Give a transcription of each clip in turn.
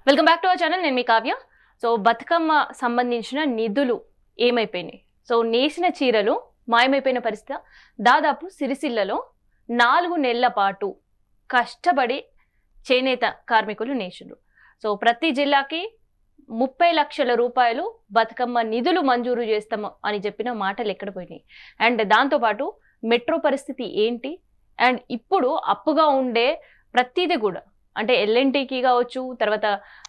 Welcome back to our channel. నేను మీ Kavya. So Bathukamma సంబంధించిన నిధులు ఏమైపోయినాయి? సో నేసిన చీరలు మాయమైపోయిన పరిస్థితి. దాదాపు సిరిసిల్లలో 4 నెలల పాటు కష్టపడి చేనేత కార్మికులు నేసిండ్రు. సో ప్రతి జిల్లాకి 30 లక్షల రూపాయలు బతుకమ్మ నిధులు మంజూరు చేస్తాము అని చెప్పిన మాటలు ఎక్కడ పోయినాయి? అండ్ దాంతోపాటు మెట్రో పరిస్థితి ఏంటి? అండ్ ఇప్పుడు అప్పుగా ఉండే ప్రతిదీ కూడా అంటే ఎల్ఎన్టీకి కావచ్చు, తర్వాత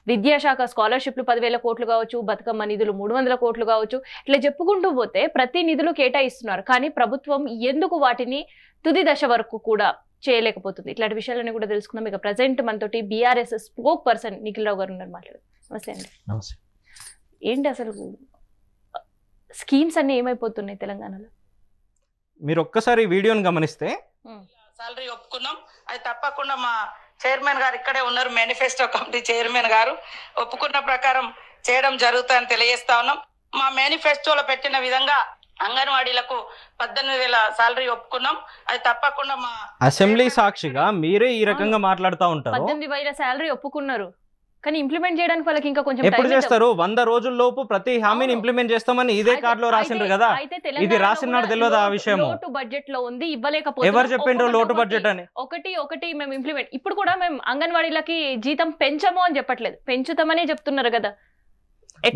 విద్యాశాఖ స్కాలర్షిప్లు 10,000 కోట్లు కావచ్చు, బతుకమ్మ నిధులు 300 కోట్లు కావచ్చు, ఇట్లా చెప్పుకుంటూ పోతే ప్రతి నిధులు కేటాయిస్తున్నారు. కానీ ప్రభుత్వం ఎందుకు వాటిని తుది దశ వరకు కూడా చేయలేకపోతుంది? ఇట్లాంటి విషయాలన్నీ కూడా తెలుసుకుందాం. ఇక ప్రజెంట్ మనతోటి బీఆర్ఎస్ స్పోక్ పర్సన్ నిఖిల్ రావు గారు ఉన్నారు, మాట్లాడారు. నమస్తే అండి. నమస్తే. ఏంటి అసలు స్కీమ్స్ అన్ని ఏమైపోతున్నాయి తెలంగాణలో? మీరు ఒక్కసారి వీడియోని గమనిస్తే సాలరీ ఒప్పుకున్నాం, అది తప్పకుండా మా చైర్మన్ గారు ఇక్కడే ఉన్నారు, మేనిఫెస్టో కమిటీ చైర్మన్ గారు ఒప్పుకున్న ప్రకారం చేయడం జరుగుతుందని తెలియజేస్తా ఉన్నాం. మా మేనిఫెస్టోలో పెట్టిన విధంగా అంగన్వాడీలకు 18,000 సాలరీ ఒప్పుకున్నాం, అది తప్పకుండా మా అసెంబ్లీ సాక్షిగా మీరే ఈ రకంగా మాట్లాడుతూ ఉంటారు. 18,000 సాలరీ ఒప్పుకున్నారు, కానీ ఇంప్లిమెంట్ చేయడానికి వాళ్ళకి ఇంకా కొంచెం ఎప్పుడు చేస్తారు? 100 రోజుల లోపు ప్రతి హామీని ఇంప్లిమెంట్ చేస్తామని ఇదే కార్డులో రాసిండ్రు కదా. ఇది రాసినాడు తెలియదు ఆ విషయం. లోటు బడ్జెట్ లో ఉంది, ఇవ్వలేకపోతే ఎవరు చెప్పిండ్రు లోటు బడ్జెట్ అని? ఒకటి మేము ఇంప్లిమెంట్ ఇప్పుడు కూడా మేము అంగన్వాడీలకి జీతం పెంచము అని చెప్పట్లేదు, పెంచుతామనే చెప్తున్నారు కదా.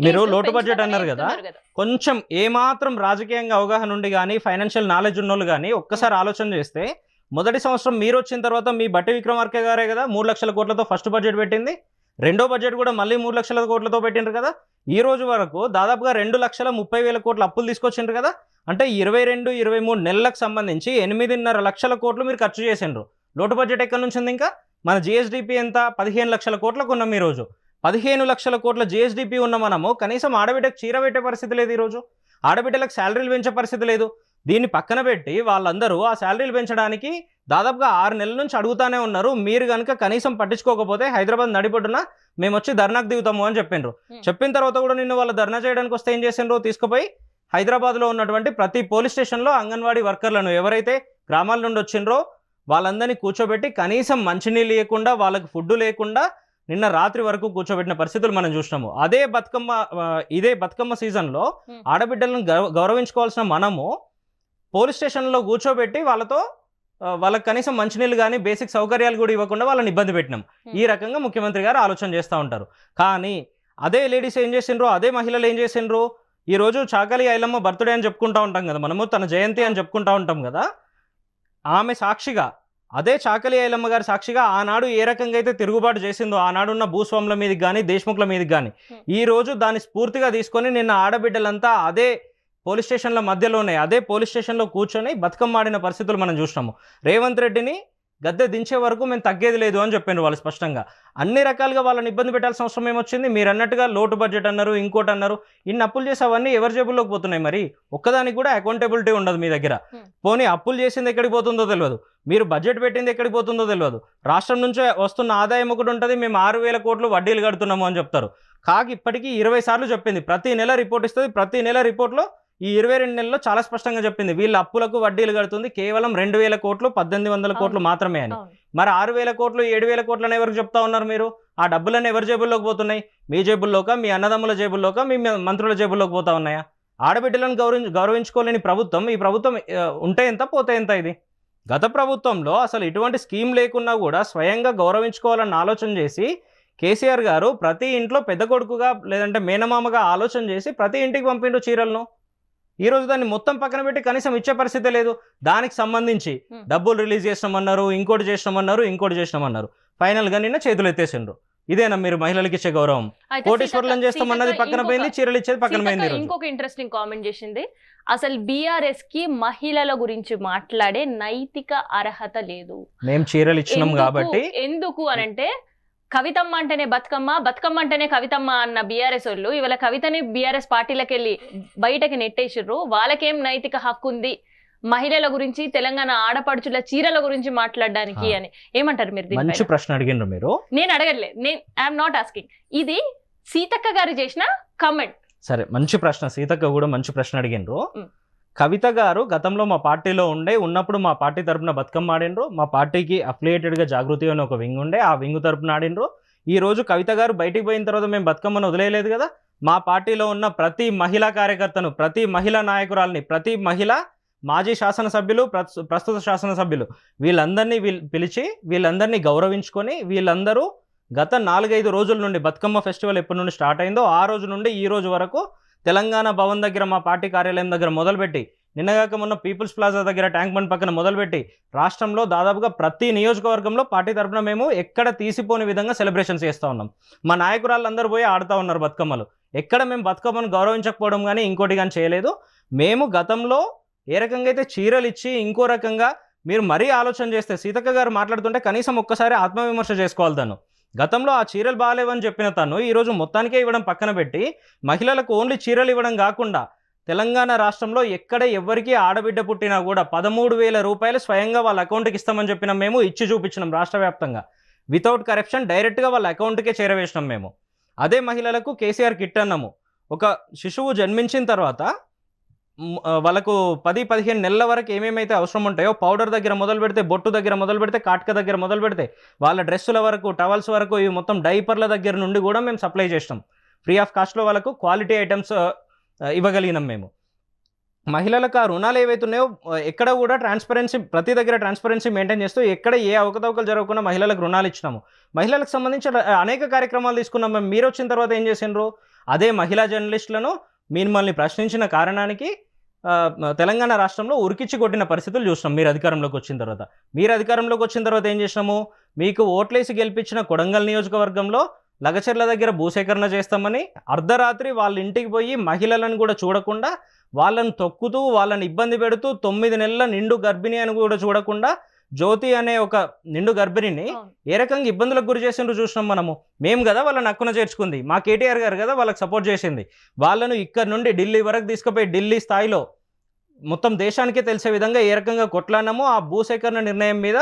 మీరు లోటు బడ్జెట్ అన్నారు కదా, కొంచెం ఏమాత్రం రాజకీయంగా అవగాహన ఉండి కానీ ఫైనాన్షియల్ నాలెడ్జ్ ఉన్నోళ్ళు కానీ ఒక్కసారి ఆలోచన చేస్తే, మొదటి సంవత్సరం మీరు వచ్చిన తర్వాత మీ బట్టి విక్రమార్క గారే కదా 3 లక్షల కోట్లతో ఫస్ట్ బడ్జెట్ పెట్టింది. రెండో బడ్జెట్ కూడా మళ్ళీ 3 లక్షల కోట్లతో పెట్టిండ్రు కదా. ఈ రోజు వరకు దాదాపుగా 2,30,000 కోట్ల అప్పులు తీసుకొచ్చిండ్రు కదా. అంటే 22-23 నెలలకు సంబంధించి 8.5 లక్షల కోట్లు మీరు ఖర్చు చేసిండ్రు. లోటు బడ్జెట్ ఎక్కడి నుంచి ఉంది? ఇంకా మన జిఎస్డిపి ఎంత? 15 లక్షల కోట్లకు ఉన్నాం ఈరోజు. 15 లక్షల కోట్ల జిఎస్డిపి ఉన్న మనము కనీసం ఆడబిడ్డకు చీర పెట్టే పరిస్థితి లేదు ఈరోజు. ఆడబిడ్డలకు శాలరీలు పెంచే పరిస్థితి లేదు. దీన్ని పక్కన పెట్టి వాళ్ళందరూ ఆ శాలరీలు పెంచడానికి దాదాపుగా 6 నెలల నుంచి అడుగుతానే ఉన్నారు. మీరు కనుక కనీసం పట్టించుకోకపోతే హైదరాబాద్ నడిపొడ్డున మేము వచ్చి ధర్నాకు దిగుతాము అని చెప్పిండ్రు. చెప్పిన తర్వాత కూడా నిన్ను వాళ్ళు ధర్నా చేయడానికి వస్తే ఏం చేసిండ్రు? తీసుకుపోయి హైదరాబాద్లో ఉన్నటువంటి ప్రతి పోలీస్ స్టేషన్లో అంగన్వాడీ వర్కర్లను ఎవరైతే గ్రామాల నుండి వచ్చిండ్రో వాళ్ళందరినీ కూర్చోబెట్టి కనీసం మంచినీళ్ళు లేకుండా, వాళ్ళకి ఫుడ్ లేకుండా నిన్న రాత్రి వరకు కూర్చోబెట్టిన పరిస్థితులు మనం చూసినాము. ఇదే బతుకమ్మ సీజన్లో ఆడబిడ్డలను గౌరవించుకోవాల్సిన మనము పోలీస్ స్టేషన్లో కూర్చోబెట్టి వాళ్ళకి కనీసం మంచినీళ్ళు కానీ బేసిక్ సౌకర్యాలు కూడా ఇవ్వకుండా వాళ్ళని ఇబ్బంది పెట్టినాం. ఈ రకంగా ముఖ్యమంత్రి గారు ఆలోచన చేస్తూ ఉంటారు. కానీ అదే లేడీస్ ఏం చేసిండ్రు, అదే మహిళలు ఏం చేసిండ్రు? ఈరోజు చాకలి ఐలమ్మ బర్త్డే అని చెప్పుకుంటూ ఉంటాం కదా మనము, తన జయంతి అని చెప్పుకుంటూ ఉంటాం కదా. ఆమె సాక్షిగా, అదే చాకలి ఐలమ్మ గారి సాక్షిగా ఆనాడు ఏ రకంగా అయితే తిరుగుబాటు చేసిందో ఆనాడున్న భూస్వాముల మీదకి కానీ దేశముఖుల మీదకి కానీ, ఈ రోజు దాన్ని స్ఫూర్తిగా తీసుకొని నిన్న ఆడబిడ్డలంతా అదే పోలీస్ స్టేషన్ల మధ్యలోనే అదే పోలీస్ స్టేషన్లో కూర్చొని బతుకమ్మ ఆడిన పరిస్థితులు మనం చూసినాము. రేవంత్ రెడ్డిని గద్దె దించే వరకు మేము తగ్గేది లేదు అని చెప్పారు వాళ్ళు స్పష్టంగా. అన్ని రకాలుగా వాళ్ళని ఇబ్బంది పెట్టాల్సిన అవసరం ఏమొచ్చింది? మీరు అన్నట్టుగా లోటు బడ్జెట్ అన్నారు, ఇంకోటి అన్నారు. ఇన్ని అప్పులు చేసి అవన్నీ ఎవరి జేబుల్లోకి పోతున్నాయి? మరి ఒక్కదానికి కూడా అకౌంటబిలిటీ ఉండదు మీ దగ్గర. పోనీ అప్పులు చేసింది ఎక్కడికి పోతుందో తెలియదు, మీరు బడ్జెట్ పెట్టింది ఎక్కడికి పోతుందో తెలియదు. రాష్ట్రం నుంచే వస్తున్న ఆదాయం ఒకటి ఉంటుంది, మేము 6,000 కోట్లు వడ్డీలు కడుతున్నాము అని చెప్తారు. కాకి ఇప్పటికీ 20 సార్లు చెప్పింది, ప్రతి నెల రిపోర్ట్ ఇస్తుంది. ప్రతి నెల రిపోర్ట్లో ఈ 22 నెలల్లో చాలా స్పష్టంగా చెప్పింది వీళ్ళ అప్పులకు వడ్డీలు కడుతుంది కేవలం 2,000 కోట్లు 1,800 కోట్లు మాత్రమే అని. మరి 6,000 కోట్లు 7,000 కోట్లని ఎవరికి చెప్తా ఉన్నారు మీరు? ఆ డబ్బులన్నీ ఎవరి జేబుల్లోకి పోతున్నాయి? మీ జేబుల్లోక, మీ అన్నదమ్ముల జేబుల్లోక, మీ మంత్రుల జేబుల్లోకి పోతా ఉన్నాయా? ఆడబిడ్డలను గౌరవించుకోలేని ప్రభుత్వం ఈ ప్రభుత్వం ఉంటే ఎంత పోతే ఎంత? ఇది గత ప్రభుత్వంలో అసలు ఇటువంటి స్కీమ్ లేకున్నా కూడా స్వయంగా గౌరవించుకోవాలన్న ఆలోచన చేసి కేసీఆర్ గారు ప్రతి ఇంట్లో పెద్ద కొడుకుగా లేదంటే మేనమామగా ఆలోచన చేసి ప్రతి ఇంటికి పంపిండు చీరలను. ఈరోజు దాన్ని మొత్తం పక్కన పెట్టి కనీసం ఇచ్చే పరిస్థితి లేదు. దానికి సంబంధించి డబ్బులు రిలీజ్ చేసినామన్నారు, ఇంకోటి చేసినామన్నారు. ఫైనల్గా నిన్న చేతులు ఎత్తేసిండ్రు. ఇదేనా మీరు మహిళలకు ఇచ్చే గౌరవం? కోటీశ్వరులను చేస్తామన్నది పక్కన పోయింది, చీరలు ఇచ్చేది పక్కన పోయింది. ఇంకొక ఇంట్రెస్టింగ్ కామెంట్ చేసింది, అసలు బీఆర్ఎస్ కి మహిళల గురించి మాట్లాడే నైతిక అర్హత లేదు. మేము చీరలు ఇచ్చినాం కాబట్టి. ఎందుకు అనంటే కవితమ్మ అంటేనే బతుకమ్మ, బతుకమ్మ అంటేనే కవితమ్మ అన్న బీఆర్ఎస్ వాళ్ళు ఇవాళ కవితని బీఆర్ఎస్ పార్టీలకు వెళ్ళి బయటకి నెట్టేసిర్రు. వాళ్ళకేం నైతిక హక్కు ఉంది మహిళల గురించి, తెలంగాణ ఆడపడుచుల చీరల గురించి మాట్లాడడానికి అని? ఏమంటారు మీరు? మంచి ప్రశ్న అడిగినారు మీరు. నేను అడగట్లేదు, ఐఎమ్ నాట్ ఆస్కింగ్. ఇది సీతక్క గారు చేసిన కమెంట్. సరే, మంచి ప్రశ్న. సీతక్క కూడా మంచి ప్రశ్న అడిగినారు. కవిత గారు గతంలో మా పార్టీలో ఉన్నప్పుడు మా పార్టీ తరపున బతుకమ్మ ఆడినరు. మా పార్టీకి అఫిలియేటెడ్గా జాగృతి అని ఒక వింగ్ ఉండే, ఆ వింగ్ తరపున ఆడినరు. ఈ రోజు కవిత గారు బయటికి పోయిన తర్వాత మేము బతుకమ్మను వదిలేయలేదు కదా. మా పార్టీలో ఉన్న ప్రతి మహిళా కార్యకర్తను, ప్రతి మహిళా నాయకురాల్ని, ప్రతి మహిళ మాజీ శాసనసభ్యులు, ప్రస్తుత శాసనసభ్యులు వీళ్ళందరినీ పిలిచి వీళ్ళందరినీ గౌరవించుకొని వీళ్ళందరూ గత 4-5 రోజుల నుండి బతుకమ్మ ఫెస్టివల్ ఎప్పటి నుండి స్టార్ట్ అయిందో ఆ రోజు నుండి ఈ రోజు వరకు తెలంగాణ భవన్ దగ్గర మా పార్టీ కార్యాలయం దగ్గర మొదలుపెట్టి నిన్నగాక మొన్న పీపుల్స్ ప్లాజా దగ్గర ట్యాంక్ బండ్ పక్కన మొదలుపెట్టి రాష్ట్రంలో దాదాపుగా ప్రతి నియోజకవర్గంలో పార్టీ తరఫున మేము ఎక్కడ తీసిపోని విధంగా సెలబ్రేషన్స్ చేస్తూ ఉన్నాం. మా నాయకురాళ్ళందరూ పోయి ఆడుతూ ఉన్నారు బతుకమ్మలు. ఎక్కడ మేము బతుకమ్మను గౌరవించకపోవడం కానీ ఇంకోటి కానీ చేయలేదు. మేము గతంలో ఏ రకంగా అయితే చీరలు ఇచ్చి ఇంకో రకంగా మీరు మరీ ఆలోచన చేస్తే సీతక్క గారు మాట్లాడుతుంటే కనీసం ఒక్కసారి ఆత్మవిమర్శ చేసుకోవాలి. తను గతంలో ఆ చీరలు బాగాలేవని చెప్పిన తను ఈరోజు మొత్తానికే ఇవ్వడం పక్కన పెట్టి మహిళలకు ఓన్లీ చీరలు ఇవ్వడం కాకుండా తెలంగాణ రాష్ట్రంలో ఎక్కడ ఎవరికి ఆడబిడ్డ పుట్టినా కూడా 13,000 రూపాయలు స్వయంగా వాళ్ళ అకౌంట్కి ఇస్తామని చెప్పిన మేము ఇచ్చి చూపించినాం. రాష్ట్ర వ్యాప్తంగా వితౌట్ కరప్షన్ డైరెక్ట్గా వాళ్ళ అకౌంట్కే చేరవేసినాం మేము. అదే మహిళలకు కేసీఆర్ కిట్ అన్నాము. ఒక శిశువు జన్మించిన తర్వాత వాళ్ళకు 10-15 నెలల వరకు ఏమేమైతే అవసరం ఉంటాయో పౌడర్ దగ్గర మొదలు పెడితే, బొట్టు దగ్గర మొదలు పెడితే, కాట్క దగ్గర మొదలు పెడితే వాళ్ళ డ్రెస్సుల వరకు, టవల్స్ వరకు ఇవి మొత్తం డైపర్ల దగ్గర నుండి కూడా మేము సప్లై చేసినాం. ఫ్రీ ఆఫ్ కాస్ట్లో వాళ్ళకు క్వాలిటీ ఐటమ్స్ ఇవ్వగలిగినాం మేము. మహిళలకు ఆ రుణాలు ఏవైతున్నాయో ఎక్కడ కూడా ట్రాన్స్పరెన్సీ, ప్రతి దగ్గర ట్రాన్స్పరెన్సీ మెయింటైన్ చేస్తూ ఎక్కడ ఏ అవకతవకలు జరగకుండా మహిళలకు రుణాలు ఇచ్చినాము. మహిళలకు సంబంధించి అనేక కార్యక్రమాలు తీసుకున్నాం మేము. మీరు వచ్చిన తర్వాత ఏం చేసిండ్రు? అదే మహిళా జర్నలిస్టులను మిమ్మల్ని ప్రశ్నించిన కారణానికి తెలంగాణ రాష్ట్రంలో ఉరికిచ్చి కొట్టిన పరిస్థితులు చూసినాం మీరు అధికారంలోకి వచ్చిన తర్వాత. మీరు అధికారంలోకి వచ్చిన తర్వాత ఏం చేసినాము? మీకు ఓట్లేసి గెలిపించిన కొడంగల్ నియోజకవర్గంలో లగచర్ల దగ్గర భూసేకరణ చేస్తామని అర్ధరాత్రి వాళ్ళ ఇంటికి పోయి మహిళలను కూడా చూడకుండా వాళ్ళని తొక్కుతూ వాళ్ళని ఇబ్బంది పెడుతూ 9 నెలల నిండు గర్భిణి అని కూడా చూడకుండా జ్యోతి అనే ఒక నిండు గర్భిణిని ఏ రకంగా ఇబ్బందులకు గురి చేసిండ్రు చూసినాం మనము. మేము కదా వాళ్ళని హక్కున చేర్చుకుంది, మా కేటీఆర్ గారు కదా వాళ్ళకి సపోర్ట్ చేసింది. వాళ్ళను ఇక్కడ నుండి ఢిల్లీ వరకు తీసుకుపోయి ఢిల్లీ స్థాయిలో మొత్తం దేశానికే తెలిసే విధంగా ఏ రకంగా కొట్లాడినామో, ఆ భూసేకరణ నిర్ణయం మీద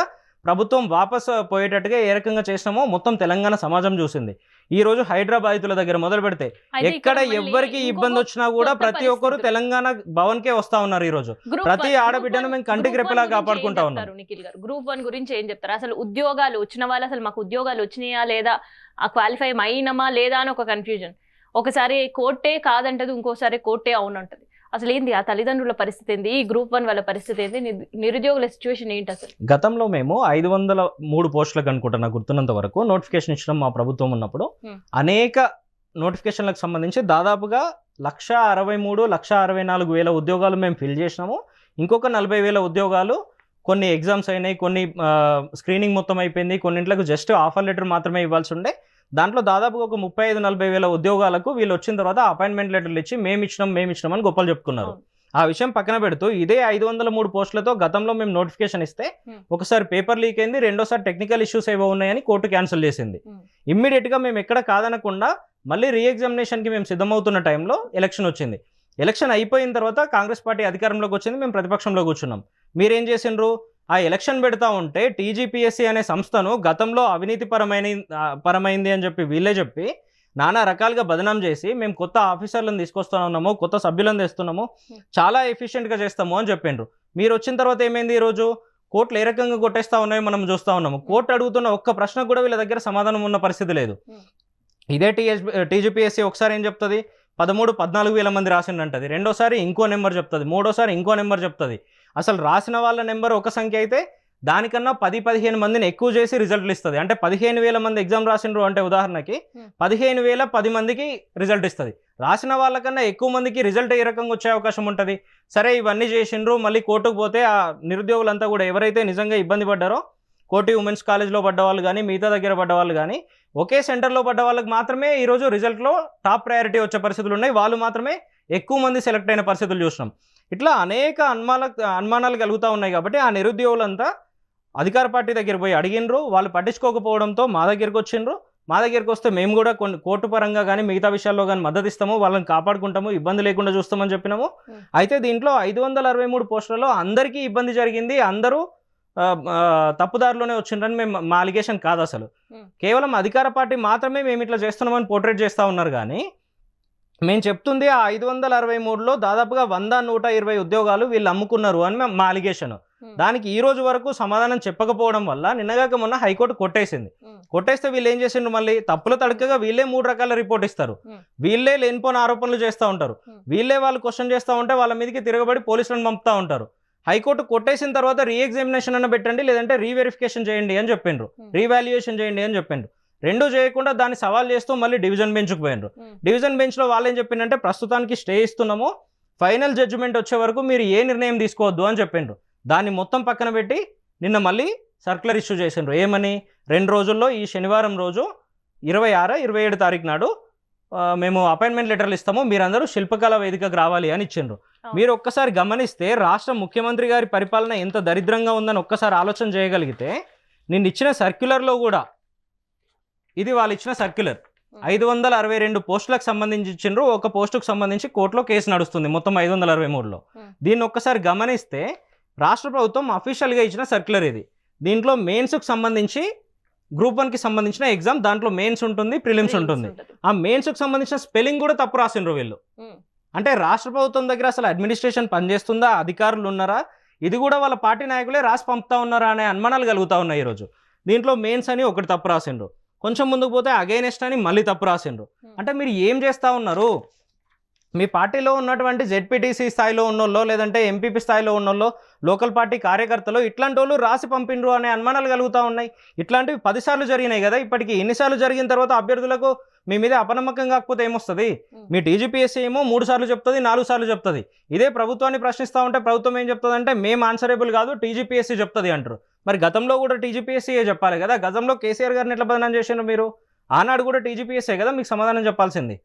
ప్రభుత్వం వాపసు పోయేటట్టుగా ఏ రకంగా చేసినామో మొత్తం తెలంగాణ సమాజం చూసింది. ఈ రోజు హైదరాబాదుల దగ్గర మొదలు పెడితే ఎక్కడ ఎవ్వరికి ఇబ్బంది వచ్చినా కూడా ప్రతి ఒక్కరు తెలంగాణ భవన్ కే వస్తా ఉన్నారు. ఈ రోజు ప్రతి ఆడబిడ్డను మేము కంటికి రెప్పలా కాపాడుకుంటా ఉన్నాం. నిఖిల్ గారు, గ్రూప్ 1 గురించి ఏం చెప్తారు? అసలు ఉద్యోగాలు వచ్చిన వాళ్ళు అసలు మాకు ఉద్యోగాలు వచ్చినాయా లేదా, ఆ క్వాలిఫై అయినమా లేదా అని ఒక కన్ఫ్యూజన్. ఒకసారి కోర్టే కాదంటది, ఇంకోసారి కోర్టే అవునంటది. అసలు ఏంది ఆ తల్లిదండ్రుల పరిస్థితి ఏంది, ఈ గ్రూప్ 1 వాళ్ళ పరిస్థితి ఏంది, నిరుద్యోగుల సిచ్యువేషన్ ఏంటి అసలు? గతంలో మేము 503 పోస్టులకు అనుకుంటా నాకు గుర్తున్నంత వరకు నోటిఫికేషన్ ఇచ్చినాం మా ప్రభుత్వం ఉన్నప్పుడు. అనేక నోటిఫికేషన్లకు సంబంధించి దాదాపుగా 1,63,64,000 ఉద్యోగాలు మేము ఫిల్ చేసినాము. ఇంకొక 40,000 ఉద్యోగాలు కొన్ని ఎగ్జామ్స్ అయినాయి, కొన్ని స్క్రీనింగ్ మొత్తం అయిపోయింది, కొన్నింట్లకు జస్ట్ ఆఫర్ లెటర్ మాత్రమే ఇవ్వాల్సి ఉండే. దాంట్లో దాదాపుగా ఒక 35-40,000 ఉద్యోగాలకు వీళ్ళు వచ్చిన తర్వాత అపాయింట్మెంట్ లెటర్లు ఇచ్చి మేము ఇచ్చినాం అని గొప్పలు చెప్పుకున్నారు. ఆ విషయం పక్కన పెడుతూ ఇదే 503 పోస్టులతో గతంలో మేము నోటిఫికేషన్ ఇస్తే ఒకసారి పేపర్ లీక్ అయింది, రెండోసారి టెక్నికల్ ఇష్యూస్ ఏవో ఉన్నాయని కోర్టు క్యాన్సిల్ చేసింది. ఇమ్మీడియట్గా మేము ఎక్కడ కాదనకుండా మళ్ళీ రీఎగ్జామినేషన్కి మేము సిద్ధమవుతున్న టైంలో ఎలక్షన్ వచ్చింది. ఎలక్షన్ అయిపోయిన తర్వాత కాంగ్రెస్ పార్టీ అధికారంలోకి వచ్చింది, మేము ప్రతిపక్షంలో కూర్చున్నాం. మీరేం చేసిండ్రు? ఆ ఎలక్షన్ పెడతా ఉంటే టీజీపీఎస్సీ అనే సంస్థను గతంలో అవినీతి పరమైంది అని చెప్పి వీళ్ళే చెప్పి నానా రకాలుగా బదనాం చేసి మేము కొత్త ఆఫీసర్లను తీసుకొస్తా ఉన్నాము, కొత్త సభ్యులను తెస్తున్నాము, చాలా ఎఫిషియెంట్గా చేస్తాము అని చెప్పిండ్రు. మీరు వచ్చిన తర్వాత ఏమైంది? ఈరోజు కోర్టులు ఏ రకంగా కొట్టేస్తా ఉన్నాయో మనం చూస్తూ ఉన్నాము. కోర్టు అడుగుతున్న ఒక్క ప్రశ్న కూడా వీళ్ళ దగ్గర సమాధానం ఉన్న పరిస్థితి లేదు. ఇదే టీజీపీఎస్సీ ఒకసారి ఏం చెప్తుంది? 13-14 మంది రాసిండంటది, రెండోసారి ఇంకో నెంబర్ చెప్తుంది, మూడోసారి ఇంకో నెంబర్ చెప్తుంది. అసలు రాసిన వాళ్ళ నెంబర్ ఒక సంఖ్య అయితే దానికన్నా 10-15 మందిని ఎక్కువ చేసి రిజల్ట్లు ఇస్తుంది. అంటే 15,000 మంది ఎగ్జామ్ రాసిండ్రు అంటే ఉదాహరణకి 15,010 మందికి రిజల్ట్ ఇస్తుంది. రాసిన వాళ్ళకన్నా ఎక్కువ మందికి రిజల్ట్ ఏ రకంగా వచ్చే అవకాశం ఉంటుంది? సరే ఇవన్నీ చేసిండ్రు, మళ్ళీ కోర్టుకు పోతే ఆ నిరుద్యోగులంతా కూడా ఎవరైతే నిజంగా ఇబ్బంది పడ్డారో, కోటి ఉమెన్స్ కాలేజ్లో పడ్డ వాళ్ళు కానీ మిగతా దగ్గర పడ్డ వాళ్ళు కానీ ఒకే సెంటర్లో పడ్డ వాళ్ళకి మాత్రమే ఈరోజు రిజల్ట్లో టాప్ ప్రయారిటీ వచ్చే పరిస్థితులు ఉన్నాయి. వాళ్ళు మాత్రమే ఎక్కువ మంది సెలెక్ట్ అయిన పరిస్థితులు చూసినాం. ఇట్లా అనేక అనుమానాలు కలుగుతూ ఉన్నాయి. కాబట్టి ఆ నిరుద్యోగులంతా అధికార పార్టీ దగ్గర పోయి అడిగినరు, వాళ్ళు పట్టించుకోకపోవడంతో మా దగ్గరికి వచ్చిండ్రు. మా దగ్గరికి వస్తే మేము కూడా కొన్ని కోర్టు పరంగా కానీ మిగతా విషయాల్లో కానీ మద్దతు ఇస్తాము, వాళ్ళని కాపాడుకుంటాము, ఇబ్బంది లేకుండా చూస్తామని చెప్పినాము. అయితే దీంట్లో 563 పోస్టులలో అందరికీ ఇబ్బంది జరిగింది, అందరూ తప్పుదారిలోనే వచ్చిండ్రని మేము మా అలిగేషన్ కాదు. అసలు కేవలం అధికార పార్టీ మాత్రమే మేము ఇట్లా చేస్తున్నామని పోర్ట్రేట్ చేస్తూ ఉన్నారు. కానీ మేము చెప్తుంది ఆ 563లో దాదాపుగా 100-120 ఉద్యోగాలు వీళ్ళు అమ్ముకున్నారు అని మా అలిగేషన్. దానికి ఈ రోజు వరకు సమాధానం చెప్పకపోవడం వల్ల నిన్నగాక మొన్న హైకోర్టు కొట్టేసింది. కొట్టేస్తే వీళ్ళు ఏం చేసిండ్రు, మళ్ళీ తప్పుల తడకగా వీళ్ళే 3 రకాల రిపోర్ట్ ఇస్తారు, వీళ్ళే లేనిపోని ఆరోపణలు చేస్తూ ఉంటారు, వీళ్ళే వాళ్ళు క్వశ్చన్ చేస్తూ ఉంటే వాళ్ళ మీదకి తిరగబడి పోలీసులను పంపుతూ ఉంటారు. హైకోర్టు కొట్టేసిన తర్వాత రీఎగ్జామినేషన్ అన్న పెట్టండి, లేదంటే రీవెరిఫికేషన్ చేయండి అని చెప్పిండ్రు, రీవాల్యుయేషన్ చేయండి అని చెప్పిండ్రు. రెండూ చేయకుండా దాన్ని సవాల్ చేస్తూ మళ్ళీ డివిజన్ బెంచ్కి పోయినరు. డివిజన్ బెంచ్లో వాళ్ళు ఏం చెప్పిందంటే ప్రస్తుతానికి స్టే ఇస్తున్నాము, ఫైనల్ జడ్జిమెంట్ వచ్చే వరకు మీరు ఏ నిర్ణయం తీసుకోవద్దు అని చెప్పిండ్రు. దాన్ని మొత్తం పక్కన పెట్టి నిన్న మళ్ళీ సర్క్యులర్ ఇష్యూ చేసిండ్రు. ఏమని, 2 రోజుల్లో ఈ శనివారం రోజు 26, 27 తారీఖు నాడు మేము అపాయింట్మెంట్ లెటర్లు ఇస్తాము, మీరందరూ శిల్పకళా వేదికకు రావాలి అని ఇచ్చిండ్రు. మీరు ఒక్కసారి గమనిస్తే రాష్ట్ర ముఖ్యమంత్రి గారి పరిపాలన ఎంత దరిద్రంగా ఉందని ఒక్కసారి ఆలోచన చేయగలిగితే, నిన్న ఇచ్చిన సర్క్యులర్లో కూడా, ఇది వాళ్ళు ఇచ్చిన సర్క్యులర్ 562 పోస్టులకు సంబంధించి ఇచ్చిండ్రు. ఒక పోస్టుకు సంబంధించి కోర్టులో కేసు నడుస్తుంది మొత్తం 563లో. దీన్ని ఒక్కసారి గమనిస్తే రాష్ట్ర ప్రభుత్వం అఫీషియల్గా ఇచ్చిన సర్క్యులర్ ఇది. దీంట్లో మెయిన్స్కి సంబంధించి గ్రూప్ 1కి సంబంధించిన ఎగ్జామ్, దాంట్లో మెయిన్స్ ఉంటుంది, ప్రిలిమ్స్ ఉంటుంది. ఆ మెయిన్స్కి సంబంధించిన స్పెల్లింగ్ కూడా తప్పు రాసిండ్రు వీళ్ళు. అంటే రాష్ట్ర ప్రభుత్వం దగ్గర అసలు అడ్మినిస్ట్రేషన్ పనిచేస్తుందా, అధికారులు ఉన్నారా, ఇది కూడా వాళ్ళ పార్టీ నాయకులే రాసి పంపుతా ఉన్నారా అనే అనుమానాలు కలుగుతూ ఉన్నాయి ఈరోజు. దీంట్లో మెయిన్స్ అని ఒకటి తప్పు రాసిండ్రు, కొంచెం ముందుకు పోతే అగైనెస్ట్ అని మళ్ళీ తప్పు రాసిండ్రు. అంటే మీరు ఏం చేస్తూ ఉన్నారు? మీ పార్టీలో ఉన్నటువంటి జెడ్పీటీసీ స్థాయిలో ఉన్నోళ్ళో, లేదంటే ఎంపీపీ స్థాయిలో ఉన్నోళ్ళో, లోకల్ పార్టీ కార్యకర్తలు ఇట్లాంటి వాళ్ళు రాసి పంపిండ్రు అనే అనుమానాలు కలుగుతూ ఉన్నాయి. ఇట్లాంటివి 10 సార్లు జరిగినాయి కదా ఇప్పటికి. ఎన్నిసార్లు జరిగిన తర్వాత అభ్యర్థులకు మీ మీద అపనమ్మకం కాకపోతే ఏమొస్తుంది? మీ టీజీపీఎస్సీ ఏమో 3 సార్లు చెప్తుంది, 4 సార్లు చెప్తుంది. ఇదే ప్రభుత్వాన్ని ప్రశ్నిస్తూ ఉంటే ప్రభుత్వం ఏం చెప్తుంది అంటే మేము ఆన్సరేబుల్ కాదు, టీజీపీఎస్సీ చెప్తుంది అంటారు. మరి గతంలో కూడా టీజీపీఎస్సీయే చెప్పాలి కదా. గతంలో కేసీఆర్ గారిని ఎట్లా బదనాం చేసిండ్రు మీరు? ఆనాడు కూడా టీజీపీఎస్సీ కదా మీకు సమాధానం చెప్పాల్సింది.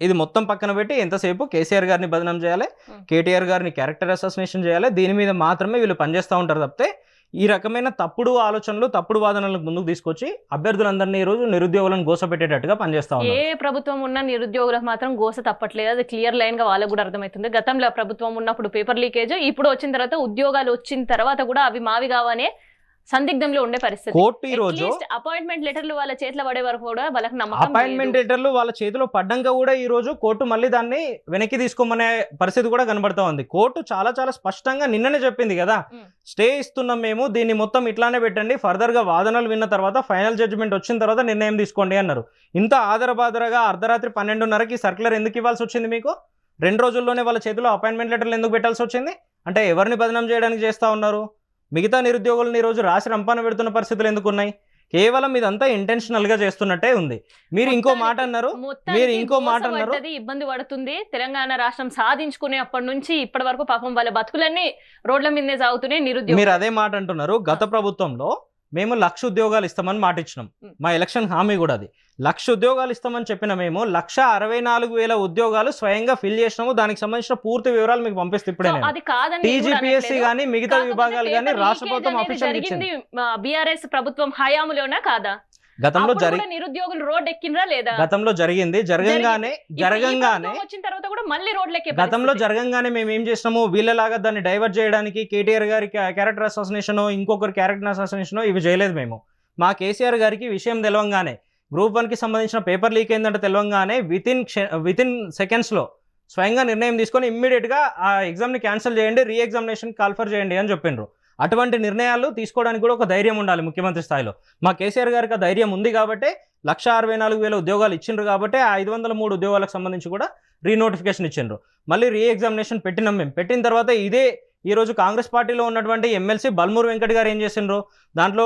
ఇది మొత్తం పక్కన పెట్టి ఎంతసేపు కేసీఆర్ గారిని బదనాం చేయాలి, కేటీఆర్ గారిని క్యారెక్టర్ అసాసినేషన్ చేయాలి, దీని మీద మాత్రమే వీళ్ళు పనిచేస్తూ ఉంటారు తప్పితే ఈ రకమైన తప్పుడు ఆలోచనలు, తప్పుడు వాదనలకు ముందుకు తీసుకొచ్చి అభ్యర్థులందరినీ ఈ రోజు నిరుద్యోగులను గోసపెట్టేటట్టుగా పనిచేస్తా ఉన్నారు. ఏ ప్రభుత్వం ఉన్న నిరుద్యోగులకు మాత్రం గోస తప్పట్లేదు, అది క్లియర్ లైన్ గా వాళ్ళకు కూడా అర్థమవుతుంది. గతంలో ప్రభుత్వం ఉన్నప్పుడు పేపర్ లీకేజ్, ఇప్పుడు వచ్చిన తర్వాత ఉద్యోగాలు వచ్చిన తర్వాత కూడా అవి మావి కావనే సందిగ్ధంలో ఉండే పరిస్థితి. కోర్టు ఈ రోజు అపాయింట్మెంట్ లెటర్లు వాళ్ళ చేతిలో పడే వరకు కూడా వాళ్ళకి నమ్మకం, అపాయింట్మెంట్ లెటర్లు వాళ్ళ చేతిలో పడ్డాక కూడా ఈ రోజు కోర్టు మళ్ళీ దాన్ని వెనక్కి తీసుకోమనే పరిస్థితి కూడా కనబడతా ఉంది. కోర్టు చాలా చాలా స్పష్టంగా నిన్ననే చెప్పింది కదా, స్టే ఇస్తున్నాం మేము, దీన్ని మొత్తం ఇట్లానే పెట్టండి, ఫర్దర్ గా వాదనలు విన్న తర్వాత ఫైనల్ జడ్జిమెంట్ వచ్చిన తర్వాత నిర్ణయం తీసుకోండి అన్నారు. ఇంత ఆదరబాదరగా అర్ధరాత్రి 12:30కి సర్క్యులర్ ఎందుకు ఇవ్వాల్సి వచ్చింది మీకు? 2 రోజుల్లోనే వాళ్ళ చేతిలో అపాయింట్మెంట్ లెటర్లు ఎందుకు పెట్టాల్సి వచ్చింది? అంటే ఎవరిని బదనాం చేయడానికి చేస్తా ఉన్నారు? మిగతా నిరుద్యోగులను ఈ రోజు రాసి రంపాన పెడుతున్న పరిస్థితులు ఎందుకు ఉన్నాయి? కేవలం ఇదంతా ఇంటెన్షనల్ గా చేస్తున్నట్టే ఉంది. మీరు ఇంకో మాట అన్నారు, ఇబ్బంది పడుతుంది. తెలంగాణ రాష్ట్రం సాధించుకునే అప్పటి నుంచి ఇప్పటి వరకు పాపం వాళ్ళ బతుకులన్నీ రోడ్ల మీదే సాగుతున్నాయి నిరుద్యోగులు. మీరు అదే మాట అంటున్నారు. గత ప్రభుత్వంలో మేము 1,00,000 ఉద్యోగాలు ఇస్తామని మాట ఇచ్చినాం, మా ఎలక్షన్ హామీ కూడా అది. 1,00,000 ఉద్యోగాలు ఇస్తామని చెప్పిన మేము 1,64,000 ఉద్యోగాలు స్వయంగా ఫిల్ చేసినాము. దానికి సంబంధించిన పూర్తి వివరాలు మీకు పంపిస్తే ఇప్పుడే టీజీపీఎస్సీ కానీ మిగతా విభాగాలు కానీ రాష్ట్ర ప్రభుత్వం అఫీషియల్ ఇచ్చింది. బీఆర్ఎస్ ప్రభుత్వం హయాంలోనా కాదా? గతంలో నిరుద్యోగులు రోడ్ ఎక్కినరా లేదా? గతంలో జరిగింది. జరగంగానే వచ్చిన తర్వాత కూడా మళ్ళీ రోడ్లెక్కే గతంలో జరగంగానే మేము ఏం చేసినాము, వీళ్ళలాగా దాన్ని డైవర్ట్ చేయడానికి కేటీఆర్ గారి క్యారెక్టర్ అసాసినేషన్, ఇంకొకరు క్యారెక్టర్ అసాసినేషన్ ఇవి చేయలేదు మేము. మా కేసీఆర్ గారికి విషయం తెలవంగానే, గ్రూప్ 1కి సంబంధించిన పేపర్ లీక్ అయిందంటే తెలవంగానే వితిన్ సెకండ్స్లో స్వయంగా నిర్ణయం తీసుకొని ఇమ్మీడియట్గా ఆ ఎగ్జామ్ని క్యాన్సిల్ చేయండి, రీఎగ్జామినేషన్ కాల్ఫర్ చేయండి అని చెప్పిండ్రు. అటువంటి నిర్ణయాలు తీసుకోవడానికి కూడా ఒక ధైర్యం ఉండాలి ముఖ్యమంత్రి స్థాయిలో. మా కేసీఆర్ గారికి ఆ ధైర్యం ఉంది కాబట్టి 1,64,000 ఉద్యోగాలు ఇచ్చిండ్రు కాబట్టి ఆ 503 ఉద్యోగాలకు సంబంధించి కూడా రీనోటిఫికేషన్ ఇచ్చిండ్రు. మళ్ళీ రీఎగ్జామినేషన్ పెట్టినాం మేము. పెట్టిన తర్వాత ఇదే ఈరోజు కాంగ్రెస్ పార్టీలో ఉన్నటువంటి ఎమ్మెల్సీ బల్మూరు వెంకట్ గారు ఏం చేసిండ్రు, దాంట్లో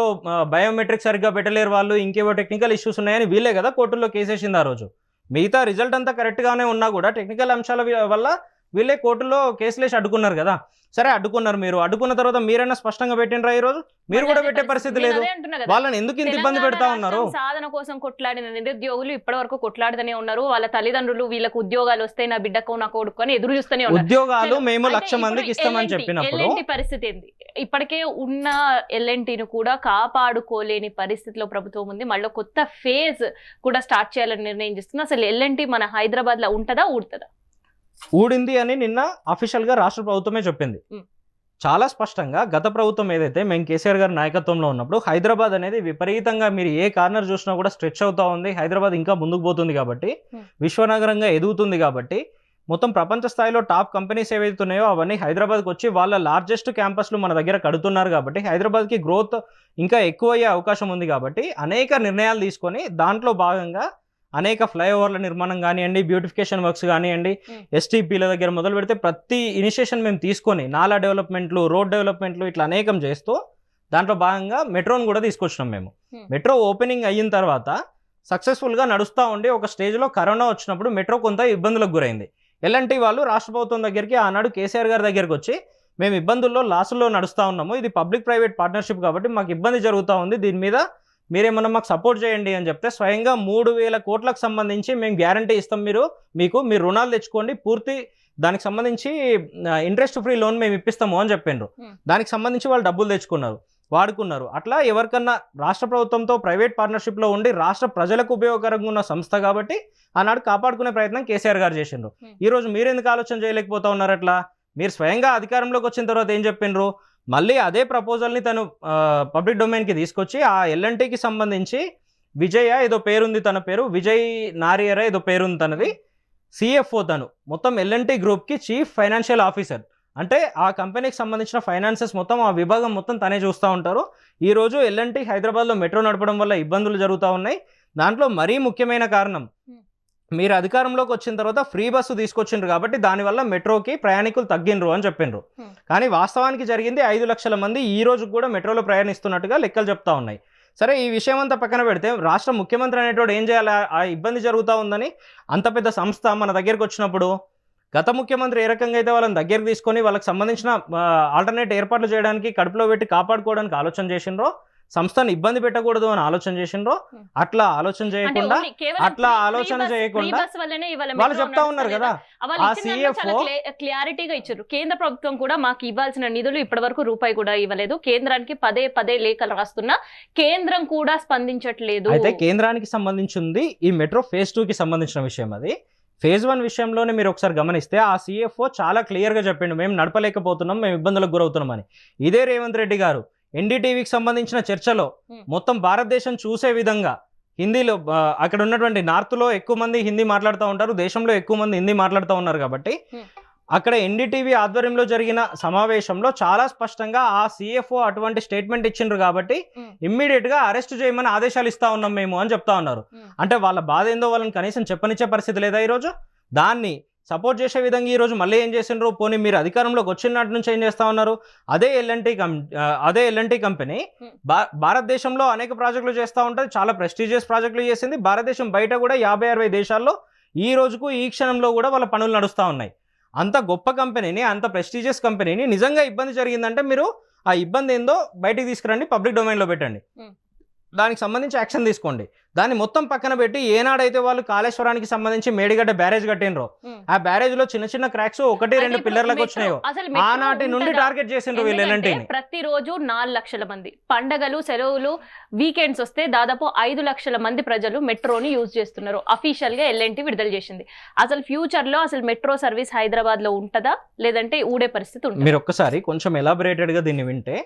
బయోమెట్రిక్ సరిగ్గా పెట్టలేరు వాళ్ళు, ఇంకేవో టెక్నికల్ ఇష్యూస్ ఉన్నాయని వీళ్ళే కదా కోర్టుల్లో కేసేసింది ఆ రోజు. మిగతా రిజల్ట్ అంతా కరెక్ట్గానే ఉన్నా కూడా టెక్నికల్ అంశాల వల్ల వీళ్ళే కోర్టులో కేసులు వేసి అడ్డుకున్నారు కదా. సరే అడ్డుకున్నారు, మీరు అడ్డుకున్న తర్వాత మీరైనా స్పష్టంగా పెట్టినరా? ఈ రోజు మీరు కూడా పెట్టే పరిస్థితి లేదు. వాళ్ళని ఎందుకు ఇంత ఇబ్బంది పెడతా ఉన్నారు? సాధన కోసం కొట్లాడిన నిరుద్యోగులు ఇప్పటి వరకు కొట్లాడుతూనే ఉన్నారు. వాళ్ళ తల్లిదండ్రులు వీళ్ళకు ఉద్యోగాలు వస్తాయి, నా బిడ్డకు నా కొడుకు అని ఎదురు చూస్తూనే ఉన్నారు. ఉద్యోగాలు మేము 1,00,000 మందికి ఇస్తామని చెప్పినప్పుడు పరిస్థితి ఏంది? ఇప్పటికే ఉన్న ఎల్ఎన్టీని కూడా కాపాడుకోలేని పరిస్థితిలో ప్రభుత్వం ఉంది. మళ్ళీ కొత్త ఫేజ్ కూడా స్టార్ట్ చేయాలని నిర్ణయం చేస్తుంది. అసలు ఎల్ఎన్టీ మన హైదరాబాద్ లో ఉంటుందా, ఊడుతుందా? ఊడింది అని నిన్న అఫీషియల్ గా రాష్ట్ర ప్రభుత్వమే చెప్పింది చాలా స్పష్టంగా. గత ప్రభుత్వం ఏదైతే మేము కేసీఆర్ గారి నాయకత్వంలో ఉన్నప్పుడు హైదరాబాద్ అనేది విపరీతంగా మీరు ఏ కార్నర్ చూసినా కూడా స్ట్రెచ్ అవుతా ఉంది. హైదరాబాద్ ఇంకా ముందుకు పోతుంది కాబట్టి, విశ్వనగరంగా ఎదుగుతుంది కాబట్టి మొత్తం ప్రపంచ స్థాయిలో టాప్ కంపెనీస్ ఏవైతే ఉన్నాయో అవన్నీ హైదరాబాద్కి వచ్చి వాళ్ళ లార్జెస్ట్ క్యాంపస్లు మన దగ్గర కడుతున్నారు కాబట్టి హైదరాబాద్కి గ్రోత్ ఇంకా ఎక్కువ అయ్యే అవకాశం ఉంది కాబట్టి అనేక నిర్ణయాలు తీసుకొని దాంట్లో భాగంగా అనేక ఫ్లైఓవర్ల నిర్మాణం కానివ్వండి, బ్యూటిఫికేషన్ వర్క్స్ కానివ్వండి, ఎస్టీపీల దగ్గర మొదలు పెడితే ప్రతి ఇనిషియేషన్ మేము తీసుకొని నాలా డెవలప్మెంట్లు, రోడ్ డెవలప్మెంట్లు ఇట్లా అనేకం చేస్తూ దాంట్లో భాగంగా మెట్రోని కూడా తీసుకొచ్చినాం మేము. మెట్రో ఓపెనింగ్ అయిన తర్వాత సక్సెస్ఫుల్గా నడుస్తూ ఉండి ఒక స్టేజ్లో కరోనా వచ్చినప్పుడు మెట్రో కొంత ఇబ్బందులకు గురైంది. ఎల్ఎన్టీ వాళ్ళు రాష్ట్ర ప్రభుత్వం దగ్గరికి ఆనాడు కేసీఆర్ గారి దగ్గరికి వచ్చి మేము ఇబ్బందుల్లో లాసుల్లో నడుస్తూ ఉన్నాము, ఇది పబ్లిక్ ప్రైవేట్ పార్ట్నర్షిప్ కాబట్టి మాకు ఇబ్బంది జరుగుతూ ఉంది, దీని మీద మీరేమన్నా మాకు సపోర్ట్ చేయండి అని చెప్తే స్వయంగా 3,000 కోట్లకు సంబంధించి మేము గ్యారంటీ ఇస్తాం, మీరు రుణాలు తెచ్చుకోండి, పూర్తి దానికి సంబంధించి ఇంట్రెస్ట్ ఫ్రీ లోన్ మేము ఇప్పిస్తాము అని చెప్పిండ్రు. దానికి సంబంధించి వాళ్ళు డబ్బులు తెచ్చుకున్నారు, వాడుకున్నారు. అట్లా ఎవరికన్నా రాష్ట్ర ప్రభుత్వంతో ప్రైవేట్ పార్ట్నర్షిప్లో ఉండి రాష్ట్ర ప్రజలకు ఉపయోగకరంగా ఉన్న సంస్థ కాబట్టి ఆనాడు కాపాడుకునే ప్రయత్నం కేసీఆర్ గారు చేసిండ్రు. ఈరోజు మీరు ఎందుకు ఆలోచన చేయలేకపోతా ఉన్నారు? అట్లా మీరు స్వయంగా అధికారంలోకి వచ్చిన తర్వాత ఏం చెప్పిండ్రు? మళ్ళీ అదే ప్రపోజల్ని తను పబ్లిక్ డొమైన్కి తీసుకొచ్చి ఆ ఎల్ఎన్టీకి సంబంధించి విజయ ఏదో పేరుంది, తన పేరు విజయ్ నారియర్ ఏదో పేరుంది తనది, సిఎఫ్ఓ తను మొత్తం ఎల్ఎన్టీ గ్రూప్కి చీఫ్ ఫైనాన్షియల్ ఆఫీసర్. అంటే ఆ కంపెనీకి సంబంధించిన ఫైనాన్సెస్ మొత్తం ఆ విభాగం మొత్తం తనే చూస్తూ ఉంటారు. ఈరోజు ఎల్ఎన్టీ హైదరాబాద్లో మెట్రో నడపడం వల్ల ఇబ్బందులు జరుగుతూ ఉన్నాయి. దాంట్లో మరీ ముఖ్యమైన కారణం మీరు అధికారంలోకి వచ్చిన తర్వాత ఫ్రీ బస్సు తీసుకొచ్చిండ్రు కాబట్టి దానివల్ల మెట్రోకి ప్రయాణికులు తగ్గిండ్రు అని చెప్పిండ్రు. కానీ వాస్తవానికి జరిగింది 5 లక్షల మంది ఈ రోజు కూడా మెట్రోలో ప్రయాణిస్తున్నట్టుగా లెక్కలు చెప్తా ఉన్నాయి. సరే, ఈ విషయం అంతా పక్కన పెడితే రాష్ట్ర ముఖ్యమంత్రి అనేటోడు ఏం చేయాలి? ఆ ఇబ్బంది జరుగుతూ ఉందని అంత పెద్ద సంస్థ మన దగ్గరికి వచ్చినప్పుడు గత ముఖ్యమంత్రి ఏ రకంగా అయితే వాళ్ళని దగ్గరికి తీసుకొని వాళ్ళకి సంబంధించిన ఆల్టర్నేట్ ఏర్పాట్లు చేయడానికి కడుపులో పెట్టి కాపాడుకోవడానికి ఆలోచన చేసిండ్రో, సంస్థను ఇబ్బంది పెట్టకూడదు అని ఆలోచన చేసిండ్రో, అట్లా ఆలోచన చేయకుండా వాళ్ళు చెప్తా ఉన్నారు కదా. ఆ సిఎఫ్ఓ క్లారిటీగా ఇచ్చారు, కేంద్ర ప్రభుత్వం కూడా మాకు ఇవ్వాల్సిన నిధులు ఇప్పటి వరకు రూపాయి కూడా ఇవ్వలేదు, కేంద్రానికి పదే లేఖలు రాస్తున్నా కేంద్రం కూడా స్పందించట్లేదు. అయితే కేంద్రానికి సంబంధించింది ఈ మెట్రో ఫేజ్ 2కి సంబంధించిన విషయం. అది ఫేజ్ 1 విషయంలోనే మీరు ఒకసారి గమనిస్తే ఆ సిఎఫ్ఓ చాలా క్లియర్గా చెప్పిండు, మేము నడపలేకపోతున్నాం, మేము ఇబ్బందులకు గురవుతున్నామని. ఇదే రేవంత్ రెడ్డి గారు ఎన్డీటీవీకి సంబంధించిన చర్చలో మొత్తం భారతదేశం చూసే విధంగా హిందీలో అక్కడ ఉన్నటువంటి నార్త్లో ఎక్కువ మంది హిందీ మాట్లాడుతూ ఉంటారు, దేశంలో ఎక్కువ మంది హిందీ మాట్లాడుతూ ఉన్నారు కాబట్టి అక్కడ ఎన్డీటీవీ ఆధ్వర్యంలో జరిగిన సమావేశంలో చాలా స్పష్టంగా ఆ సిఎఫ్ఓ అటువంటి స్టేట్మెంట్ ఇచ్చిండ్రు కాబట్టి ఇమ్మీడియట్ గా అరెస్ట్ చేయమని ఆదేశాలు ఇస్తా ఉన్నాం మేము అని చెప్తా ఉన్నారు. అంటే వాళ్ళ బాధ ఏందో వాళ్ళని కనీసం చెప్పనిచ్చే పరిస్థితి లేదా ఈరోజు? దాన్ని సపోర్ట్ చేసే విధంగా ఈరోజు మళ్ళీ ఏం చేసిండ్రు? పోనీ మీరు అధికారంలోకి వచ్చినట్టు నుంచి ఏం చేస్తా ఉన్నారు? అదే ఎల్ఎన్టీ కంపెనీ భారతదేశంలో అనేక ప్రాజెక్టులు చేస్తూ ఉంటుంది, చాలా ప్రెస్టీజియస్ ప్రాజెక్టులు చేసింది. భారతదేశం బయట కూడా 50-60 దేశాల్లో ఈ రోజుకు ఈ క్షణంలో కూడా వాళ్ళ పనులు నడుస్తూ ఉన్నాయి. అంత గొప్ప కంపెనీని, అంత ప్రెస్టీజియస్ కంపెనీని నిజంగా ఇబ్బంది జరిగిందంటే మీరు ఆ ఇబ్బంది ఏందో బయటికి తీసుకురండి, పబ్లిక్ డొమైన్లో పెట్టండి, దానికి సంబంధించి యాక్షన్ తీసుకోండి. దాన్ని మొత్తం పక్కన పెట్టి ఏనాడైతే వాళ్ళు కాళేశ్వరానికి సంబంధించి మేడిగడ్డ బ్యారేజ్ కట్టినరో ఆ బ్యారేజ్ లో చిన్న క్రాక్స్ 1-2 పిల్లర్లకు వచ్చినాయో ఆనాటి నుండి టార్గెట్ చేసిండ్రు వీళ్ళు ఎల్ఎన్టీని. ప్రతిరోజు 4 లక్షల మంది, పండగలు సెలవులు వీకెండ్స్ వస్తే దాదాపు 5 లక్షల మంది ప్రజలు మెట్రోని యూజ్ చేస్తున్నారు. అఫీషియల్ గా ఎల్ఎన్టీ విడుదల చేసింది. అసలు ఫ్యూచర్ లో అసలు మెట్రో సర్వీస్ హైదరాబాద్ లో ఉంటదా లేదంటే ఊడే పరిస్థితి ఉంటుంది? మీరు ఒక్కసారి కొంచెం ఎలాబొరేటెడ్ గా దీన్ని వింటే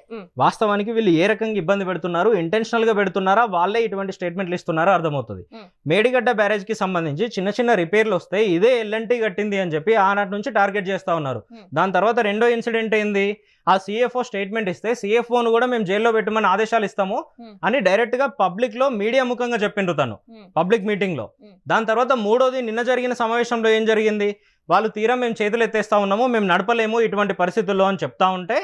వాస్తవానికి వీళ్ళు ఏ రకంగా ఇబ్బంది పెడుతున్నారు, ఇంటెన్షనల్ గా పెడుతున్నారా, వాళ్ళే ఇటువంటి స్టేట్మెంట్లు ఇస్తున్నారు అర్థమవుతుంది. మేడిగడ్డ బ్యారేజ్ కి సంబంధించి చిన్న రిపేర్లు వస్తే ఇదే ఎల్ఎన్టీ కట్టింది అని చెప్పి ఆనాటి నుంచి టార్గెట్ చేస్తా ఉన్నారు. దాని తర్వాత రెండో ఇన్సిడెంట్ ఏంది? ఆ సిఎఫ్ఓ స్టేట్మెంట్ ఇస్తే సిఎఫ్ఓను కూడా మేము జైల్లో పెట్టమని ఆదేశాలు ఇస్తాము అని డైరెక్ట్ గా పబ్లిక్ లో మీడియా ముఖంగా చెప్పిండ్రు తను పబ్లిక్ మీటింగ్ లో. దాని తర్వాత మూడోది నిన్న జరిగిన సమావేశంలో ఏం జరిగింది? వాళ్ళు తీరా మేము చేతులు ఎత్తేస్తా ఉన్నాము, మేము నడపలేము ఇటువంటి పరిస్థితుల్లో అని చెప్తా ఉంటే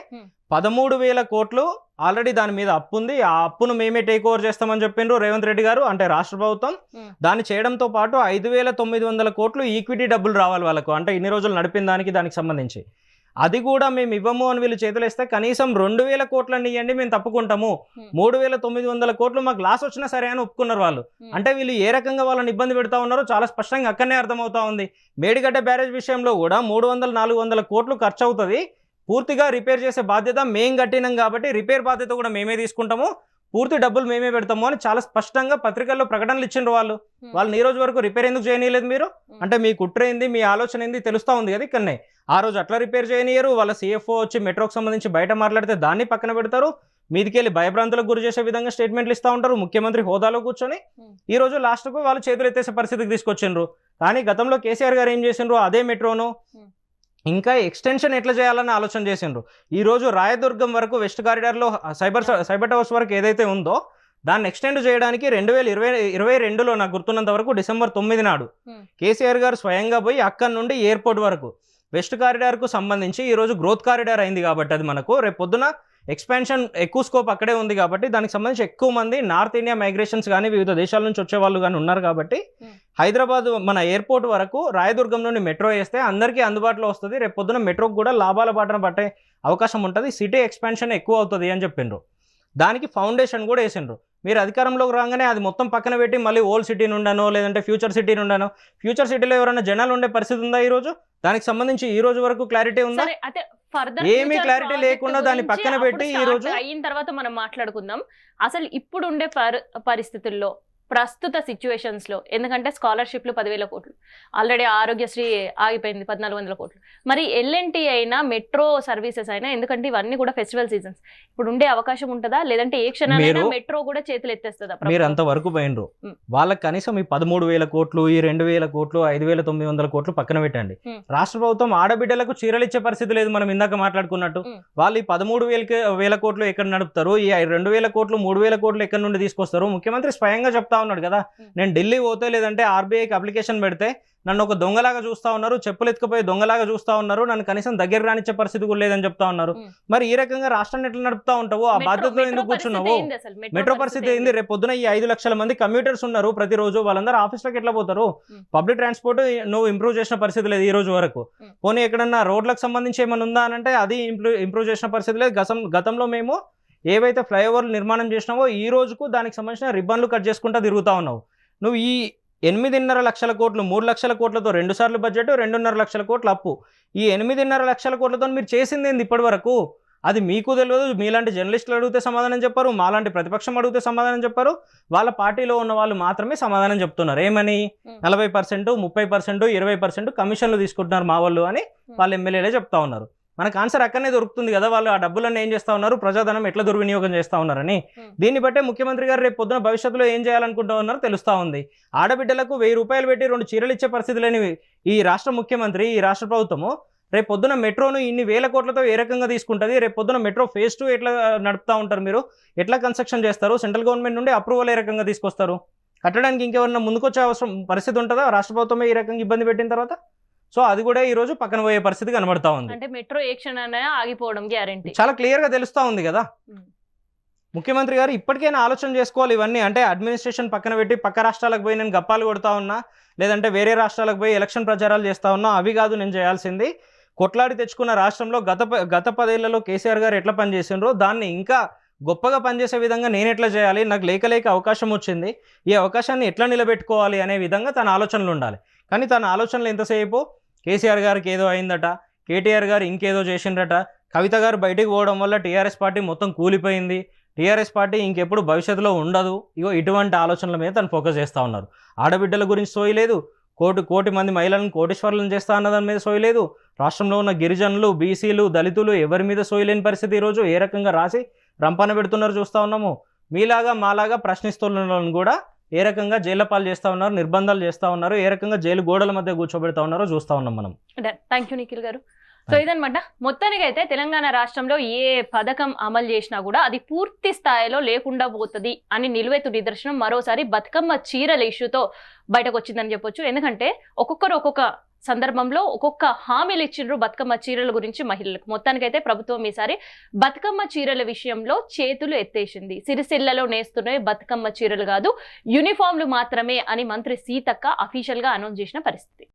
13,000 కోట్లు ఆల్రెడీ దాని మీద అప్పు ఉంది, ఆ అప్పును మేమే టేక్ ఓవర్ చేస్తామని చెప్పిండ్రు రేవంత్ రెడ్డి గారు, అంటే రాష్ట్ర ప్రభుత్వం. దాన్ని చేయడంతో పాటు 5,900 కోట్లు ఈక్విటీ డబ్బులు రావాలి వాళ్ళకు, అంటే ఇన్ని రోజులు నడిపిన దానికి సంబంధించి. అది కూడా మేము ఇవ్వము అని వీళ్ళు చేతులేస్తే కనీసం 2,000 కోట్లని ఇవ్వండి మేము తప్పుకుంటాము, 3,900 కోట్లు మాకు లాస్ వచ్చినా సరే అని ఒప్పుకున్నారు వాళ్ళు. అంటే వీళ్ళు ఏ రకంగా వాళ్ళని ఇబ్బంది పెడతా ఉన్నారో చాలా స్పష్టంగా అక్కడనే అర్థమవుతా ఉంది. మేడిగడ్డ బ్యారేజ్ విషయంలో కూడా 300-400 కోట్లు ఖర్చు అవుతుంది, పూర్తిగా రిపేర్ చేసే బాధ్యత మేం కట్టినాం కాబట్టి రిపేర్ బాధ్యత కూడా మేమే తీసుకుంటాము, పూర్తి డబ్బులు మేమే పెడతాము అని చాలా స్పష్టంగా పత్రికల్లో ప్రకటనలు ఇచ్చిండ్రు వాళ్ళు. వాళ్ళని ఈ రోజు వరకు రిపేర్ ఎందుకు చేయనీయలేదు మీరు? అంటే మీ కుట్ర ఏంది, మీ ఆలోచన ఏంది తెలుస్తూ ఉంది కదా ఇక్కడనే. ఆ రోజు అట్లా రిపేర్ చేయనియరు, వాళ్ళ సిఎఫ్ఓ వచ్చి మెట్రోకి సంబంధించి బయట మాట్లాడితే దాన్ని పక్కన పెడతారు, మీదికెళ్ళి భయభ్రాంతులకు గురి చేసే విధంగా స్టేట్మెంట్లు ఇస్తూ ఉంటారు ముఖ్యమంత్రి హోదాలో కూర్చొని. ఈ రోజు లాస్ట్కు వాళ్ళు చేతులు ఎత్తేసే పరిస్థితికి తీసుకొచ్చిండ్రు. కానీ గతంలో కేసీఆర్ గారు ఏం చేసిండ్రు, అదే మెట్రోను ఇంకా ఎక్స్టెన్షన్ ఎట్లా చేయాలని ఆలోచన చేసిండ్రు. ఈరోజు రాయదుర్గం వరకు వెస్ట్ కారిడార్లో సైబర్ టవర్స్ వరకు ఏదైతే ఉందో దాన్ని ఎక్స్టెండ్ చేయడానికి 2022లో నాకు గుర్తున్నంత వరకు డిసెంబర్ 9 నాడు కేసీఆర్ గారు స్వయంగా పోయి అక్కడి నుండి ఎయిర్పోర్ట్ వరకు వెస్ట్ కారిడార్కు సంబంధించి ఈరోజు గ్రోత్ కారిడార్ అయింది కాబట్టి అది మనకు రేపు పొద్దున ఎక్స్పాన్షన్ ఎక్కువ స్కోప్ అక్కడే ఉంది కాబట్టి దానికి సంబంధించి ఎక్కువ మంది నార్త్ ఇండియా మైగ్రేషన్స్ కానీ వివిధ దేశాల నుంచి వచ్చే వాళ్ళు కానీ ఉన్నారు కాబట్టి హైదరాబాద్ మన ఎయిర్పోర్ట్ వరకు రాయదుర్గం నుండి మెట్రో వేస్తే అందరికీ అందుబాటులో వస్తుంది. రేపు పొద్దున మెట్రోకి కూడా లాభాల బాటన పట్టే అవకాశం ఉంటుంది, సిటీ ఎక్స్పాన్షన్ ఎక్కువ అవుతుంది అని చెప్పిండ్రు. దానికి ఫౌండేషన్ కూడా వేసిండ్రు. మీరు అధికారంలోకి రాగానే అది మొత్తం పక్కన పెట్టి మళ్ళీ ఓల్డ్ సిటీ నుండానో లేదంటే ఫ్యూచర్ సిటీ నుండానో, ఫ్యూచర్ సిటీలో ఎవరైనా జనాలు ఉండే పరిస్థితి ఉందా ఈరోజు? దానికి సంబంధించి ఈ రోజు వరకు క్లారిటీ ఉందా? ఏమీ క్లారిటీ లేకుండా దాన్ని పక్కన పెట్టి ఈ రోజు అయిన తర్వాత మనం మాట్లాడుకుందాం. అసలు ఇప్పుడు ఉండే పరిస్థితుల్లో ప్రస్తుత సిచ్యువేషన్స్ లో, ఎందుకంటే స్కాలర్షిప్లు 10,000 కోట్లు, ఆల్రెడీ ఆరోగ్యశ్రీ ఆగిపోయింది 1,400 కోట్లు, మరి ఎల్ఎన్టీ అయినా మెట్రో సర్వీసెస్ అయినా, ఎందుకంటే ఇవన్నీ కూడా ఫెస్టివల్ సీజన్స్, ఇప్పుడు ఉండే అవకాశం ఉంటుందా లేదంటే ఏ క్షణాలైనా మెట్రో కూడా చేతులు ఎత్తేస్తుందా? మీరు అంత వరకు పోయినరు, వాళ్ళకి కనీసం ఈ 13,000 కోట్లు, ఈ 2,000 కోట్లు, 5,900 కోట్లు పక్కన పెట్టండి. రాష్ట్ర ప్రభుత్వం ఆడబిడ్డలకు చీరలు ఇచ్చే పరిస్థితి లేదు. మనం ఇందాక మాట్లాడుకున్నట్టు వాళ్ళు ఈ 13,000 కోట్లు ఎక్కడ నడుపుతారు, ఈ 2,000 కోట్లు 3,000 కోట్లు ఎక్కడి నుండి తీసుకొస్తారు? ముఖ్యమంత్రి స్వయంగా చెప్తా ఉన్నాడు కదా, నేను ఢిల్లీ పోతే లేదంటే ఆర్బీఐకి అప్లికేషన్ పెడితే నన్ను ఒక దొంగలాగా చూస్తా ఉన్నారు, చెప్పులు ఎత్తుకుపోయి దొంగలాగా చూస్తా ఉన్నారు, నన్ను కనీసం దగ్గర రానిచ్చే పరిస్థితి కూడా లేదని చెప్తా ఉన్నారు. మరి ఈ రకంగా రాష్ట్రాన్ని ఎట్లా నడుపుతా ఉంటావు? ఆ బాధ్యతలో ఎందుకు కూర్చున్నావు? మెట్రో పరిస్థితి ఏంది? రేపు పొద్దున ఈ 5 లక్షల మంది కమ్యూటర్స్ ఉన్నారు ప్రతిరోజు, వాళ్ళందరూ ఆఫీస్లోకి ఎట్లా పోతారు? పబ్లిక్ ట్రాన్స్పోర్ట్ నువ్వు ఇంప్రూవ్ చేసిన పరిస్థితి లేదు ఈ రోజు వరకు. పోనీ ఎక్కడన్నా రోడ్లకు సంబంధించి ఏమైనా ఉందా అని అంటే అది ఇంప్రూవ్ చేసిన పరిస్థితి లేదు. గతంలో మేము ఏవైతే ఫ్లైఓవర్లు నిర్మాణం చేసినావో ఈ రోజుకు దానికి సంబంధించిన రిబ్బన్లు కట్ చేసుకుంటూ తిరుగుతూ ఉన్నావు. నువ్వు ఈ 8.5 లక్షల కోట్లు, 3 లక్షల కోట్లతో 2 సార్లు బడ్జెట్, 2.5 లక్షల కోట్ల అప్పు, ఈ 8.5 లక్షల కోట్లతో మీరు చేసింది ఏంది ఇప్పటి వరకు? అది మీకు తెలియదు. మీలాంటి జర్నలిస్టులు అడిగితే సమాధానం చెప్పారు, మాలాంటి ప్రతిపక్షం అడిగితే సమాధానం చెప్పారు, వాళ్ళ పార్టీలో ఉన్న వాళ్ళు మాత్రమే సమాధానం చెప్తున్నారు. ఏమని? 40%, 30%, 20% కమిషన్లు తీసుకుంటున్నారు మా వాళ్ళు అని వాళ్ళు ఎమ్మెల్యేలే చెప్తా ఉన్నారు. మనకు ఆన్సర్ అక్కడనే దొరుకుతుంది కదా, వాళ్ళు ఆ డబ్బులన్నీ ఏం చేస్తా ఉన్నారు, ప్రజాధనం ఎట్లా దుర్వినియోగం చేస్తా ఉన్నారని. దీన్ని బట్టే ముఖ్యమంత్రి గారు రేపు పొద్దున భవిష్యత్తులో ఏం చేయాలనుకుంటా ఉన్నారో తెలుస్తూ ఉంది. ఆడబిడ్డలకు 1,000 రూపాయలు పెట్టి 2 చీరలు ఇచ్చే పరిస్థితి లేని ఈ రాష్ట్ర ముఖ్యమంత్రి, ఈ రాష్ట్ర ప్రభుత్వము రేపు పొద్దున మెట్రోను ఇన్ని వేల కోట్లతో ఏ రకంగా తీసుకుంటుంది? రేపు పొద్దున మెట్రో ఫేజ్ 2 ఎట్లా నడుపుతూ ఉంటారు మీరు? ఎట్లా కన్స్ట్రక్షన్ చేస్తారు? సెంట్రల్ గవర్నమెంట్ నుండి అప్రూవల్ ఏ రకంగా తీసుకొస్తారు? కట్టడానికి ఇంకెవరన్నా ముందుకొచ్చే అవసరం పరిస్థితి ఉంటుందా రాష్ట్ర ప్రభుత్వమే ఈ రకంగా ఇబ్బంది పెట్టిన తర్వాత? సో అది కూడా ఈ రోజు పక్కన పోయే పరిస్థితి కనబడతా ఉంది. అంటే మెట్రో ఏ క్షణాన ఆగిపోవడం గ్యారెంటీ చాలా క్లియర్ గా తెలుస్తా ఉంది కదా. ముఖ్యమంత్రి గారు ఇప్పటికైనా ఆలోచన చేసుకోవాలి ఇవన్నీ. అంటే అడ్మినిస్ట్రేషన్ పక్కన పెట్టి పక్క రాష్ట్రాలకు పోయి నేను గప్పాలు కొడతా ఉన్నా, లేదంటే వేరే రాష్ట్రాలకు పోయి ఎలక్షన్ ప్రచారాలు చేస్తా ఉన్నా, అవి కాదు నేను చేయాల్సింది. కొట్లాడి తెచ్చుకున్న రాష్ట్రంలో గత 10 ఏళ్లలో కేసీఆర్ గారు ఎట్లా పనిచేసిండ్రో దాన్ని ఇంకా గొప్పగా పనిచేసే విధంగా నేను ఎట్లా చేయాలి, నాకు లేక అవకాశం వచ్చింది, ఈ అవకాశాన్ని ఎట్లా నిలబెట్టుకోవాలి అనే విధంగా తన ఆలోచనలు ఉండాలి. కానీ తన ఆలోచనలు ఎంతసేపు కేసీఆర్ గారికి ఏదో అయిందట, కేటీఆర్ గారు ఇంకేదో చేసిండ్రట, కవిత గారు బయటికి పోవడం వల్ల టీఆర్ఎస్ పార్టీ మొత్తం కూలిపోయింది, టీఆర్ఎస్ పార్టీ ఇంకెప్పుడు భవిష్యత్తులో ఉండదు, ఇగో ఇటువంటి ఆలోచనల మీద తను ఫోకస్ చేస్తూ ఉన్నారు. ఆడబిడ్డల గురించి సోయి లేదు, కోటి మంది మహిళలను కోటీశ్వరులను చేస్తా అన్న దాని మీద సోయి లేదు, రాష్ట్రంలో ఉన్న గిరిజనులు, బీసీలు, దళితులు ఎవరి మీద సోయి లేని పరిస్థితి ఈరోజు ఏ రకంగా రాసి రంపన పెడుతున్నారు చూస్తూ ఉన్నాము. మీలాగా మాలాగా ప్రశ్నిస్తున్న కూడా ఏ రకంగా జైలు పాలు చేస్తూ ఉన్నారు, నిర్బంధాలు చేస్తూ ఉన్నారు, ఏ రకంగా జైలు గోడల మధ్య కూర్చోబెడతా ఉన్నారో చూస్తూ ఉన్నాం మనం. థ్యాంక్ యూ నిఖిల్ గారు. సో ఇదనమాట మొత్తానికి అయితే తెలంగాణ రాష్ట్రంలో ఏ పథకం అమలు చేసినా కూడా అది పూర్తి స్థాయిలో లేకుండా పోతుంది అని నిలువెత్తు నిదర్శనం మరోసారి బతుకమ్మ చీరల ఇష్యూతో బయటకు వచ్చిందని చెప్పొచ్చు. ఎందుకంటే ఒక్కొక్కరు ఒక్కొక్క సందర్భంలో ఒక్కొక్క హామీలు ఇచ్చిండ్రు బతుకమ్మ చీరల గురించి మహిళలకు. మొత్తానికైతే ప్రభుత్వం ఈసారి బతుకమ్మ చీరల విషయంలో చేతులు ఎత్తేసింది. సిరిసిల్లలో నేస్తున్నవి బతుకమ్మ చీరలు కాదు, యూనిఫామ్లు మాత్రమే అని మంత్రి సీతక్క అఫీషియల్ గా అనౌన్స్ చేసిన పరిస్థితి.